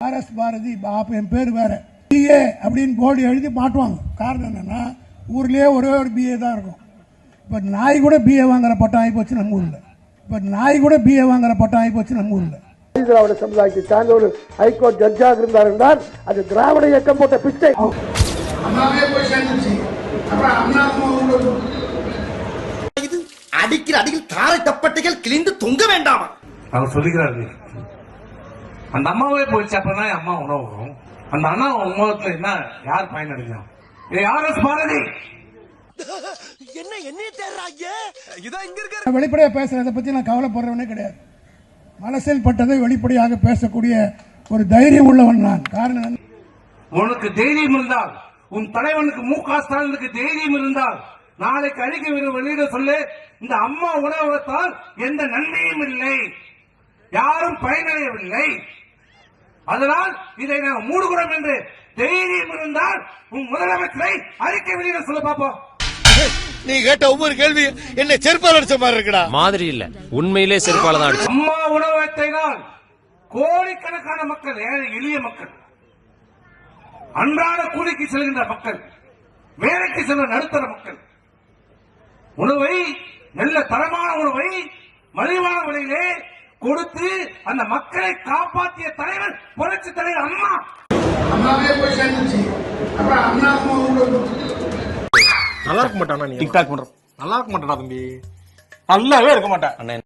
RS Bharathi என் பேர் வேற BA அப்படின்னு போர்டு எழுதி மாட்டுவாங்க. காரணம் என்னன்னா ஊர்லயே ஒரே ஒரு BA தான் இருக்கும். இப்ப நாய் கூட BA வாங்குற பட்டம் ஆகி போச்சு நம்ம ஊர்ல. திராவிட சமுதாயத்தை சார்ந்த ஒரு ஹைகோர்ட் ஜட்ஜாக இருந்தார் என்றால் அது திராவிட இயக்கம் போட்ட பிச்சை. அடிக்கிற அடியில் தாரை தப்பட்டைகள் கிழிந்து தொங்க வேண்டாமா? அவர் சொல்லுகிறாரு, அந்த அம்மாவே போயிடுச்சு, அப்பதான் அம்மா உணவு அந்த அண்ணா உணவத்துல என்ன யார் பயனடைஞ்சா? RS பாரதி வெளிப்படையா பேசுறதை பத்தி நான் கவலைப்படுறவனே கிடையாது. மனசில் பட்டதை வெளிப்படையாக பேசக்கூடிய ஒரு தைரியம் உள்ளவன் நான். காரணம், உனக்கு தைரியம் இருந்தால், உன் தலைவனுக்கு MK ஸ்டாலினுக்கு தைரியம் இருந்தால் நாளைக்கு அறிக்கை வெளியிட சொல்லு. இந்த அம்மா உணவகத்தால் எந்த நன்மையும் இல்லை, யாரும் பயனடையவில்லை, அதனால் இதை நாங்கள் மூடுகிறோம் என்று தைரியம் இருந்தால் உன் முதலமைச்சரை அறிக்கை வெளியிட சொல்ல பாப்போம். நீ கேட்ட ஒவ்வொரு கேள்வி என்ன செருப்பால் அடிச்ச மாதிரி இருக்கடா. மாதிரி இல்ல, உண்மையிலே செருப்பால தான் அடிச்சு. அம்மா உணவகத்தினால் கோடிக்கணக்கான மக்கள், ஏழை எளிய மக்கள், அன்றாட கூலிக்கு செல்கின்ற மக்கள், வேலைக்கு செல்ல நடுத்தர மக்கள் உணவை, நல்ல தரமான உணவை மலிவான விலையிலே கொடுத்து அந்த மக்களை காப்பாற்றிய தலைவர் புரட்சி தலைவர் அம்மா. அம்மாவே போய் சேர்ந்துச்சு. அப்புறம் அண்ணா நல்லா இருக்க மாட்டானா? நீ டிக்டாக் பண்ற நல்லா இருக்க மாட்டானா தம்பி? நல்லாவே இருக்க மாட்டேன்.